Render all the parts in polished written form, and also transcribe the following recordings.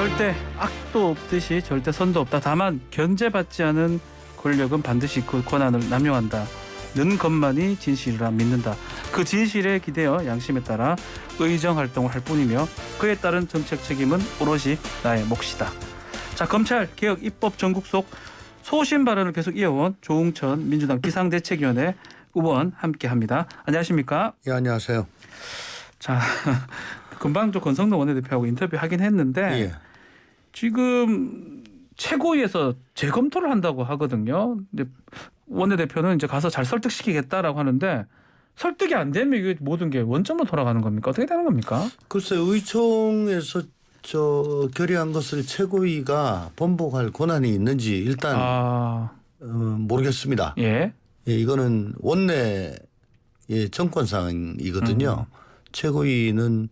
절대 악도 없듯이 절대 선도 없다. 다만 견제받지 않은 권력은 반드시 그 권한을 남용한다는 것만이 진실이라 믿는다. 그 진실에 기대어 양심에 따라 의정 활동을 할 뿐이며 그에 따른 정책 책임은 오롯이 나의 몫이다. 자, 검찰 개혁 입법 전국 속 소신 발언을 계속 이어온 조웅천 민주당 비상대책위원회 의원 함께합니다. 안녕하십니까? 예, 안녕하세요. 자, 금방 저 권성동 원내대표하고 인터뷰하긴 했는데 예. 지금 최고위에서 재검토를 한다고 하거든요. 근데 원내대표는 이제 가서 잘 설득시키겠다라고 하는데 설득이 안 되면 이게 모든 게 원점으로 돌아가는 겁니까? 어떻게 되는 겁니까? 글쎄 의총에서 결의한 것을 최고위가 번복할 권한이 있는지 일단 모르겠습니다. 예. 예, 이거는 원내의 정권상이거든요. 최고위는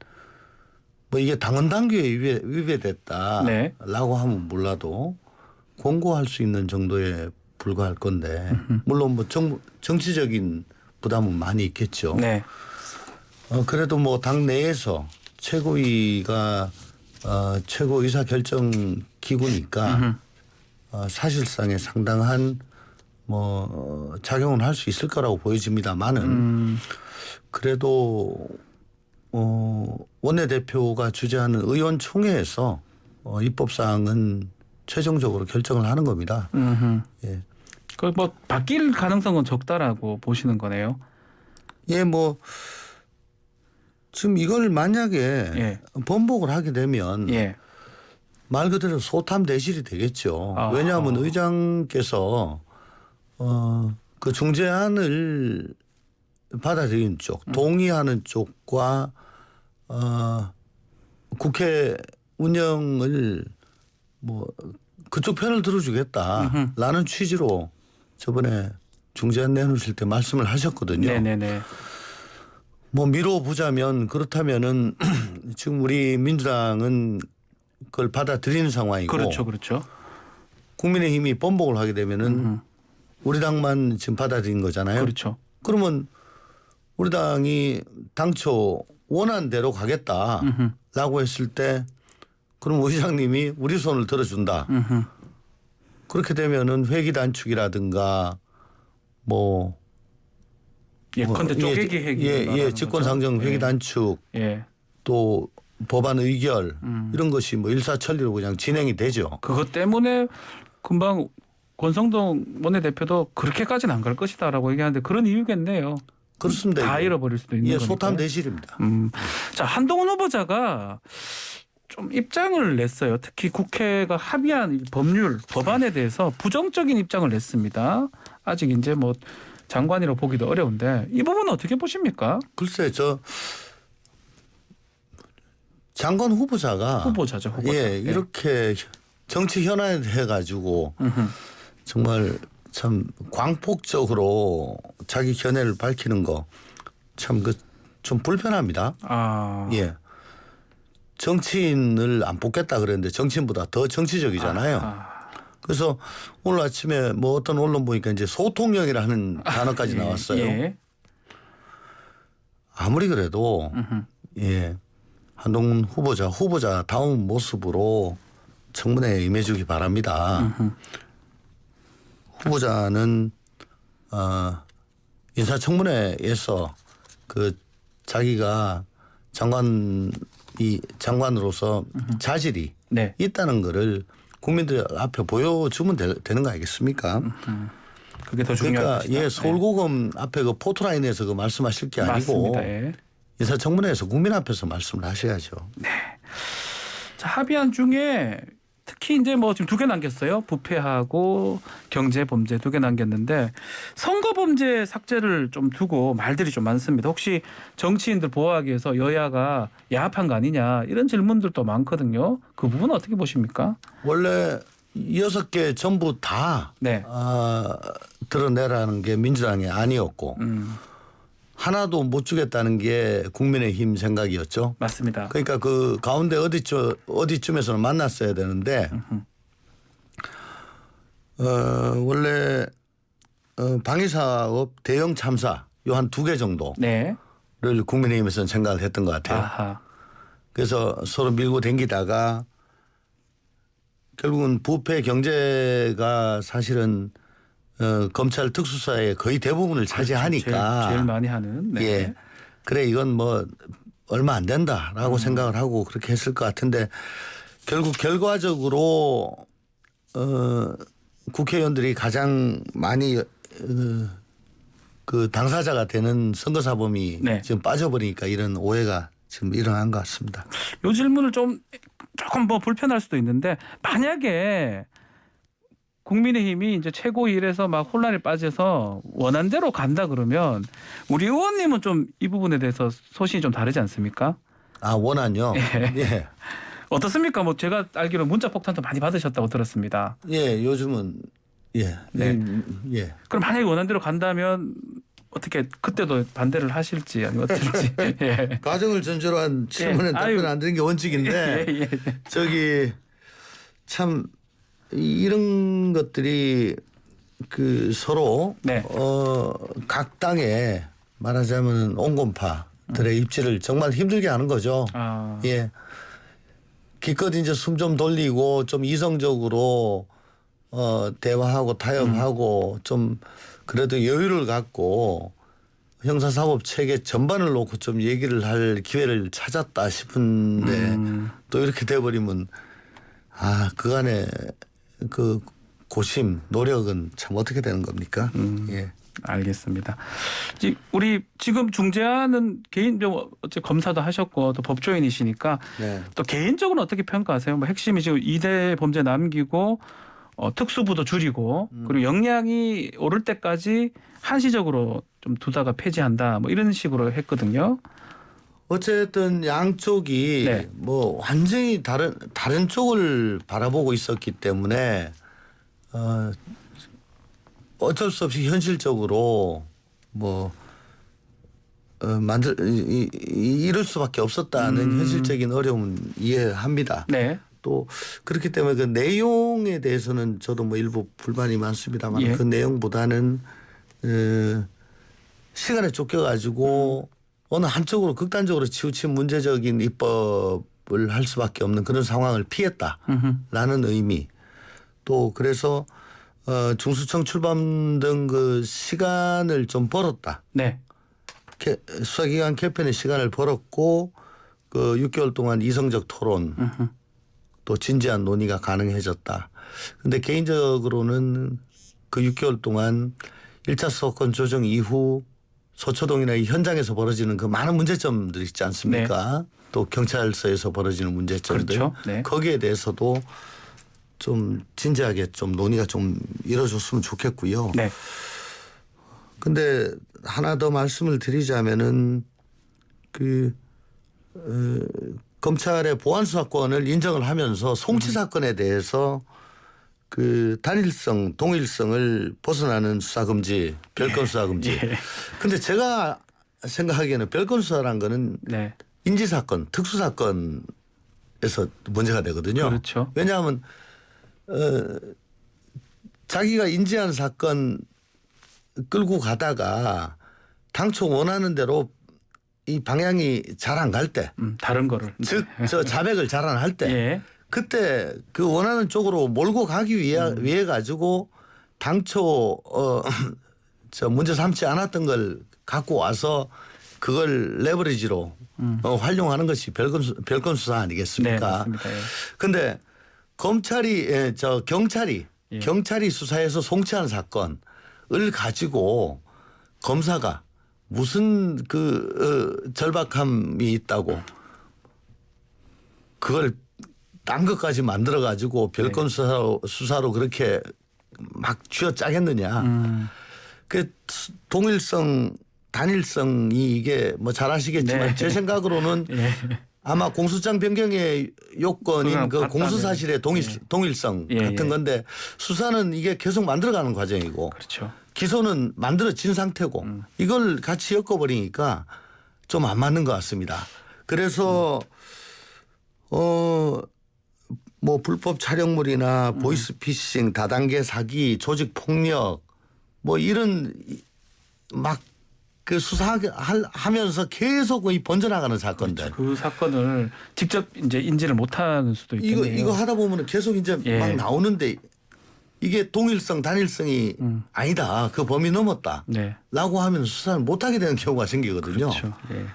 뭐 이게 당헌 당규에 위배됐다라고 네. 하면 몰라도 권고할 수 있는 정도에 불과할 건데 물론 뭐 정치적인 부담은 많이 있겠죠. 네. 그래도 뭐 당 내에서 최고위가 최고 의사 결정 기구니까 사실상의 상당한 뭐 작용은 할 수 있을 거라고 보여집니다만은 그래도 원내대표가 주재하는 의원총회에서 입법사항은 최종적으로 결정을 하는 겁니다. 예. 그 뭐 바뀔 가능성은 적다라고 보시는 거네요. 예, 뭐 지금 이걸 만약에 예. 번복을 하게 되면 예. 말 그대로 소탐대실이 되겠죠. 아하. 왜냐하면 의장께서 그 중재안을 받아들인 쪽, 동의하는 쪽과 국회 운영을 뭐 그쪽 편을 들어주겠다라는 취지로 저번에 중재안 내놓으실 때 말씀을 하셨거든요. 네네네. 뭐 미뤄보자면 그렇다면은 지금 우리 민주당은 그걸 받아들이는 상황이고 그렇죠, 그렇죠. 국민의힘이 번복을 하게 되면은 우리 당만 지금 받아들인 거잖아요. 그렇죠. 그러면 우리 당이 당초 원한 대로 가겠다라고 했을 때 그럼 의장님이 우리 손을 들어준다. 그렇게 되면은 회기 단축이라든가 뭐 예컨대 쪼개기 회기. 예, 직권상정 회기 단축 예. 또 법안 의결 이런 것이 뭐 일사천리로 그냥 진행이 되죠. 그것 때문에 금방 권성동 원내대표도 그렇게까지는 안 갈 것이다라고 얘기하는데 그런 이유겠네요. 그렇습니다. 다 잃어버릴 수도 있는 거니까. 소탐대실입니다. 자, 한동훈 후보자가 좀 입장을 냈어요. 특히 국회가 합의한 법률, 법안에 대해서 부정적인 입장을 냈습니다. 아직 이제 뭐 장관이라고 보기도 어려운데 이 부분은 어떻게 보십니까? 글쎄 장관 후보자가 예, 이렇게 정치 현안해 가지고 정말 참 광폭적으로 자기 견해를 밝히는 거 참 그 좀 불편합니다. 예. 정치인을 안 뽑겠다 그랬는데 정치인보다 더 정치적이잖아요. 그래서 오늘 아침에 뭐 어떤 언론 보니까 이제 소통령이라는 단어까지 나왔어요. 예. 아무리 그래도 예. 한동훈 후보자다운 모습으로 청문회에 임해주기 바랍니다. 후보자는 인사청문회에서 그 자기가 장관으로서 자질이 네. 있다는 거를 국민들 앞에 보여주면 되는 거 아니겠습니까? 그게 더 중요하다. 그러니까 예, 서울고검 앞에 그 포토라인에서 그 말씀하실 게 아니고 맞습니다. 예. 인사청문회에서 국민 앞에서 말씀을 하셔야죠. 네. 자, 합의안 중에 특히 이제 뭐 지금 2개 남겼어요. 부패하고 경제범죄 2개 남겼는데 선거범죄 삭제를 좀 두고 말들이 좀 많습니다. 혹시 정치인들 보호하기 위해서 여야가 야합한 거 아니냐 이런 질문들도 많거든요. 그 부분은 어떻게 보십니까? 원래 6개 전부 다 네. 드러내라는 게 민주당의 아니었고 하나도 못 주겠다는 게 국민의힘 생각이었죠. 맞습니다. 그러니까 그 가운데 어디쯤에서는 만났어야 되는데 원래 방위사업 대형 참사 요 한 2개 정도를 네. 국민의힘에서는 생각을 했던 것 같아요. 아하. 그래서 서로 밀고 댕기다가 결국은 부패 경제가 사실은 검찰 특수사의 거의 대부분을 차지하니까 제일 많이 하는. 네. 예. 그래 이건 뭐 얼마 안 된다라고 생각을 하고 그렇게 했을 것 같은데 결국 결과적으로 국회의원들이 가장 많이 그 당사자가 되는 선거사범이 네. 지금 빠져버리니까 이런 오해가 지금 일어난 것 같습니다. 이 질문을 조금 뭐 불편할 수도 있는데 만약에 국민의힘이 이제 최고위에서 막 혼란에 빠져서 원안대로 간다 그러면 우리 의원님은 좀 이 부분에 대해서 소신이 좀 다르지 않습니까? 아 원안요? 예. 어떻습니까? 뭐 제가 알기로 문자 폭탄도 많이 받으셨다고 들었습니다. 예, 요즘은 예. 네. 예. 그럼 만약에 원안대로 간다면 어떻게 그때도 반대를 하실지 아니면 어떨지. 예. 가정을 전제로 한 질문에 아유. 답변 안 드리는 게 원칙인데 예, 예. 저기 참 이런 것들이 그 서로 네. 각 당에 말하자면 온건파들의 입지를 정말 힘들게 하는 거죠. 아. 예. 기껏 이제 숨 좀 돌리고 좀 이성적으로 대화하고 타협하고 좀 그래도 여유를 갖고 형사사법 체계 전반을 놓고 좀 얘기를 할 기회를 찾았다 싶은데 또 이렇게 돼버리면 아 그간의 그 고심 노력은 참 어떻게 되는 겁니까? 예. 알겠습니다. 우리 지금 중재하는 어째 검사도 하셨고 또 법조인이시니까 네. 또 개인적으로 어떻게 평가하세요? 뭐 핵심이 지금 2대 범죄 남기고 특수부도 줄이고 그리고 역량이 오를 때까지 한시적으로 좀 두다가 폐지한다 뭐 이런 식으로 했거든요. 어쨌든 양쪽이 네. 뭐 완전히 다른 쪽을 바라보고 있었기 때문에 어쩔 수 없이 현실적으로 뭐 이럴 수밖에 없었다는 현실적인 어려움은 이해합니다. 네. 또 그렇기 때문에 그 내용에 대해서는 저도 뭐 일부 불만이 많습니다만 예. 그 내용보다는 시간에 쫓겨가지고 어느 한쪽으로 극단적으로 치우친 문제적인 입법을 할 수밖에 없는 그런 상황을 피했다라는 의미 또 그래서 중수청 출범 등 그 시간을 좀 벌었다. 네. 수사기관 개편의 시간을 벌었고 그 6개월 동안 이성적 토론 또 진지한 논의가 가능해졌다. 근데 개인적으로는 그 6개월 동안 1차 수사권 조정 이후 서초동이나 이 현장에서 벌어지는 그 많은 문제점들 있지 않습니까? 네. 또 경찰서에서 벌어지는 문제점들. 그렇죠. 네. 거기에 대해서도 좀 진지하게 좀 논의가 좀 이루어졌으면 좋겠고요. 네. 근데 하나 더 말씀을 드리자면은 검찰의 보안 수사권을 인정을 하면서 송치 사건에 대해서 그 단일성, 동일성을 벗어나는 수사 금지, 별건 수사 금지. 예. 근데 제가 생각하기에는 별건 수사란 거는 네. 인지 사건, 특수 사건에서 문제가 되거든요. 그렇죠. 왜냐하면 자기가 인지한 사건 끌고 가다가 당초 원하는 대로 이 방향이 잘 안 갈 때, 다른 거를. 즉 저 자백을 잘 안 할 때, 예. 그때 그 원하는 쪽으로 몰고 가기 위해 가지고 당초 저 문제 삼지 않았던 걸 갖고 와서 그걸 레버리지로 활용하는 것이 별건 수사 네, 아니겠습니까? 맞습니다. 예. 근데 경찰이 수사해서 송치한 사건을 가지고 검사가 무슨 절박함이 있다고 그걸 딴 것까지 만들어 가지고 별건 수사로 그렇게 막 쥐어짜겠느냐. 그 동일성, 단일성이 이게 뭐 잘 아시겠지만 네. 제 생각으로는 예. 아마 공소장 변경의 요건인 그 공소사실의 동일성 예, 같은 예. 건데 수사는 이게 계속 만들어가는 과정이고 그렇죠. 기소는 만들어진 상태고 이걸 같이 엮어버리니까 좀 안 맞는 것 같습니다. 그래서 뭐 불법 촬영물이나 보이스피싱, 다단계 사기, 조직 폭력 뭐 이런 막 그 수사하면서 계속 이 번져나가는 사건들. 그렇죠. 그 사건을 직접 이제 인지를 못하는 수도 있겠네요. 이거 하다 보면 계속 이제 예. 막 나오는데 이게 동일성, 단일성이 아니다. 그 범위 넘었다. 네. 라고 하면 수사를 못하게 되는 경우가 생기거든요. 그렇죠. 예.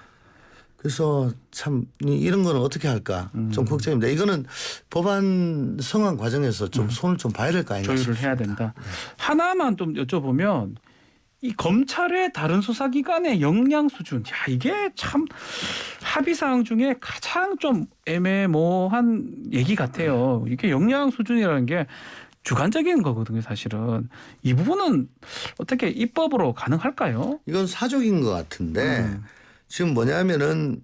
그래서 참 이런 거는 어떻게 할까 좀 걱정입니다. 이거는 법안 성안 과정에서 좀 손을 좀 봐야 될 거 아닌가 조율을 싶습니다. 해야 된다. 하나만 좀 여쭤보면 이 검찰의 다른 수사기관의 역량 수준, 야 이게 참 합의 사항 중에 가장 좀 애매모호한 얘기 같아요. 이게 역량 수준이라는 게 주관적인 거거든요, 사실은. 이 부분은 어떻게 입법으로 가능할까요? 이건 사족인 것 같은데 지금 뭐냐면은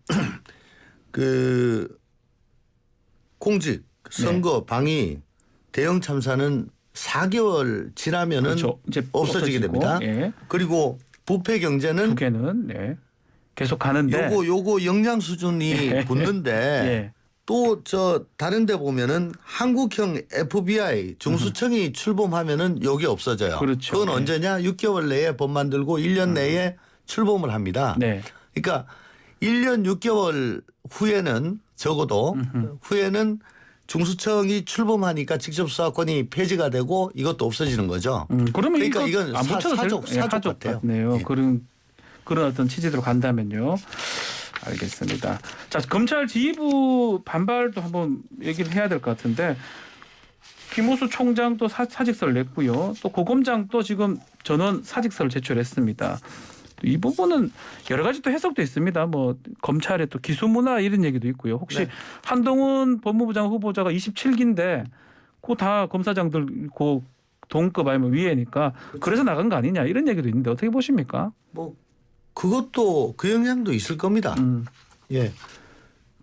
그 공직, 선거, 방위, 대형 참사는 4개월 지나면은 그렇죠. 이제 없어지게 없어지고, 됩니다. 예. 그리고 부패 경제는 두 개는 네. 계속 가는데 요거 역량 수준이 예. 붙는데 예. 또 저 다른 데 보면은 한국형 FBI 중수청이 출범하면은 요게 없어져요. 그렇죠. 그건 네. 언제냐? 6개월 내에 법 만들고 1년 내에 출범을 합니다. 네. 그러니까 1년 6개월 후에는 적어도 후에는 중수청이 출범하니까 직접 수사권이 폐지가 되고 이것도 없어지는 거죠. 그러면 그러니까 이거 이건 안 붙여도 사족 같아요. 같네요. 예. 그런 어떤 취지대로 간다면요. 알겠습니다. 자, 검찰 지휘부 반발도 한번 얘기를 해야 될 것 같은데 김호수 총장도 사직서를 냈고요. 또 고검장도 지금 전원 사직서를 제출했습니다. 이 부분은 여러 가지 또 해석도 있습니다. 뭐 검찰의 또 기수 문화 이런 얘기도 있고요. 혹시 네. 한동훈 법무부장 후보자가 27기인데 그 다 검사장들 그 동급 아니면 위에니까 그래서 나간 거 아니냐 이런 얘기도 있는데 어떻게 보십니까? 뭐 그것도 그 영향도 있을 겁니다. 예.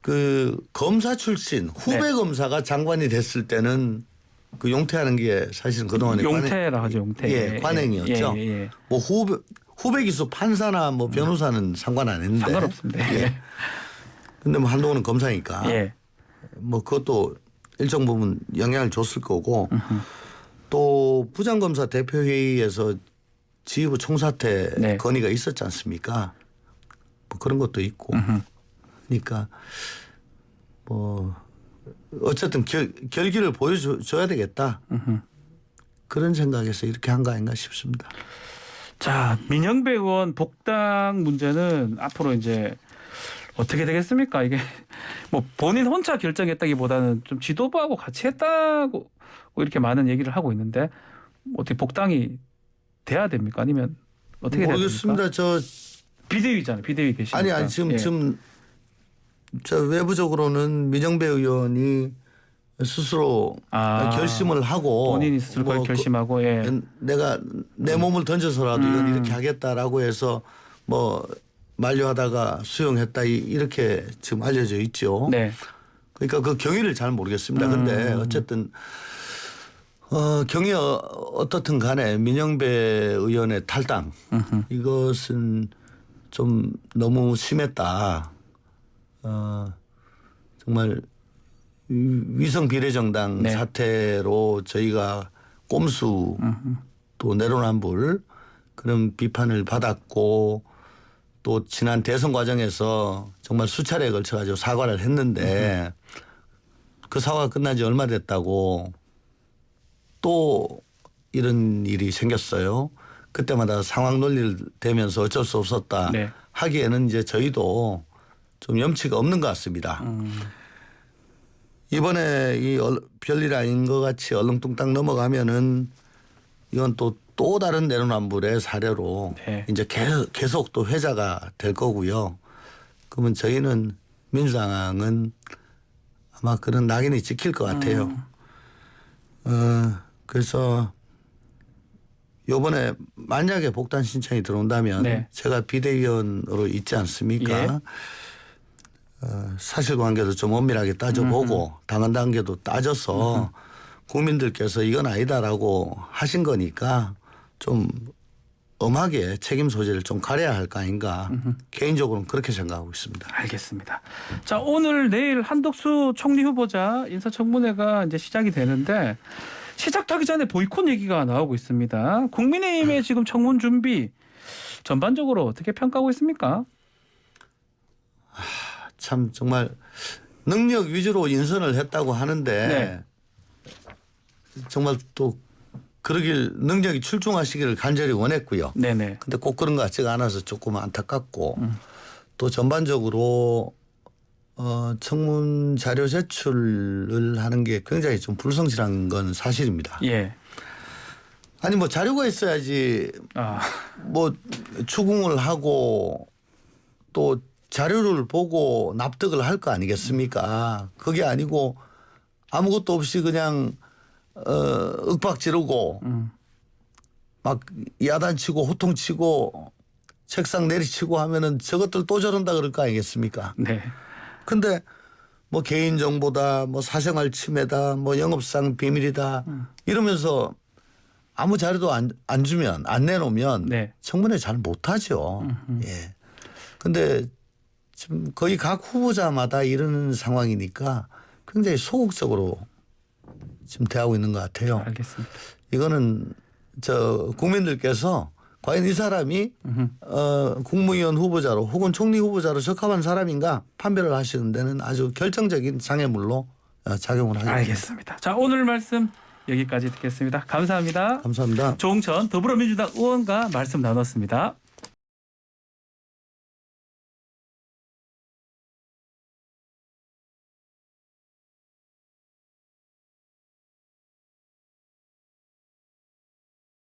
그 검사 출신 후배 네. 검사가 장관이 됐을 때는 그 용퇴하는 게 사실은 그동안에 용태라 하죠. 용태. 예, 관행이었죠. 예. 뭐 후배 기수 판사나 뭐 변호사는 상관 안 했는데. 상관없습니다. 예. 근데 뭐 한동훈은 검사니까. 예. 뭐 그것도 일정 부분 영향을 줬을 거고 또 부장검사 대표회의에서 지휘부 총사퇴 네. 건의가 있었지 않습니까? 뭐 그런 것도 있고. 그러니까 뭐 어쨌든 결기를 보여줘야 되겠다. 그런 생각에서 이렇게 한 거 아닌가 싶습니다. 자, 민영배 의원 복당 문제는 앞으로 이제 어떻게 되겠습니까? 이게 뭐 본인 혼자 결정했다기보다는 좀 지도부하고 같이 했다고 이렇게 많은 얘기를 하고 있는데 어떻게 복당이 돼야 됩니까? 아니면 어떻게 돼야 됩니까? 모르겠습니다. 저 비대위잖아요. 비대위 계시니까. 아니 지금 예. 지금 저 외부적으로는 민정배 의원이 스스로 결심을 하고 본인이 스스로 뭐 결심하고 예. 내가 내 몸을 던져서라도 이건 이렇게 하겠다라고 해서 뭐 만류하다가 수용했다 이렇게 지금 알려져 있죠. 네. 그러니까 그 경위를 잘 모르겠습니다. 근데 어쨌든 경위 어떻든 간에 민영배 의원의 탈당 이것은 좀 너무 심했다. 정말 위성 비례정당 네. 사태로 저희가 꼼수 또 내로남불 그런 비판을 받았고 또 지난 대선 과정에서 정말 수차례에 걸쳐 가지고 사과를 했는데 그 사과가 끝난 지 얼마 됐다고 또 이런 일이 생겼어요. 그때마다 상황 논리를 대면서 어쩔 수 없었다 네. 하기에는 이제 저희도 좀 염치가 없는 것 같습니다. 이번에 이 별일 아닌 것 같이 얼렁뚱땅 넘어가면은 이건 또 다른 내로남불의 사례로 네. 이제 계속 또 회자가 될 거고요. 그러면 저희는 민주당은 아마 그런 낙인이 찍힐 것 같아요. 그래서 요번에 만약에 복당 신청이 들어온다면 네. 제가 비대위원으로 있지 않습니까? 예. 사실관계도 좀 엄밀하게 따져보고 당헌 단계도 따져서 국민들께서 이건 아니다라고 하신 거니까 좀 엄하게 책임 소재를 좀 가려야 할 거 아닌가 개인적으로는 그렇게 생각하고 있습니다. 알겠습니다. 자, 오늘 내일 한덕수 총리 후보자 인사청문회가 이제 시작이 되는데 시작하기 전에 보이콧 얘기가 나오고 있습니다. 국민의힘의 지금 청문 준비 전반적으로 어떻게 평가하고 있습니까? 참 정말 능력 위주로 인선을 했다고 하는데 네. 정말 또 그러길 능력이 출중하시기를 간절히 원했고요. 네네. 근데 꼭 그런 것 같지가 않아서 조금 안타깝고 또 전반적으로 청문 자료 제출을 하는 게 굉장히 좀 불성실한 건 사실입니다. 예. 아니 뭐 자료가 있어야지 아, 뭐 추궁을 하고 또 자료를 보고 납득을 할 거 아니겠습니까? 그게 아니고 아무것도 없이 그냥 윽박 지르고 막 야단치고 호통치고 책상 내리치고 하면은 저것들 또 저런다 그럴 거 아니겠습니까? 네. 근데 뭐 개인정보다 뭐 사생활 침해다 뭐 영업상 비밀이다 이러면서 아무 자료도 안 주면 안 내놓으면 네. 청문회 잘 못하죠. 예. 근데 지금 거의 각 후보자마다 이런 상황이니까 굉장히 소극적으로 지금 대하고 있는 것 같아요. 알겠습니다. 이거는 저 국민들께서 과연 이 사람이 국무위원 후보자로 혹은 총리 후보자로 적합한 사람인가 판별을 하시는 데는 아주 결정적인 장애물로 작용을 하겠습니다. 알겠습니다. 자, 오늘 말씀 여기까지 듣겠습니다. 감사합니다. 감사합니다. 조홍천 더불어민주당 의원과 말씀 나눴습니다.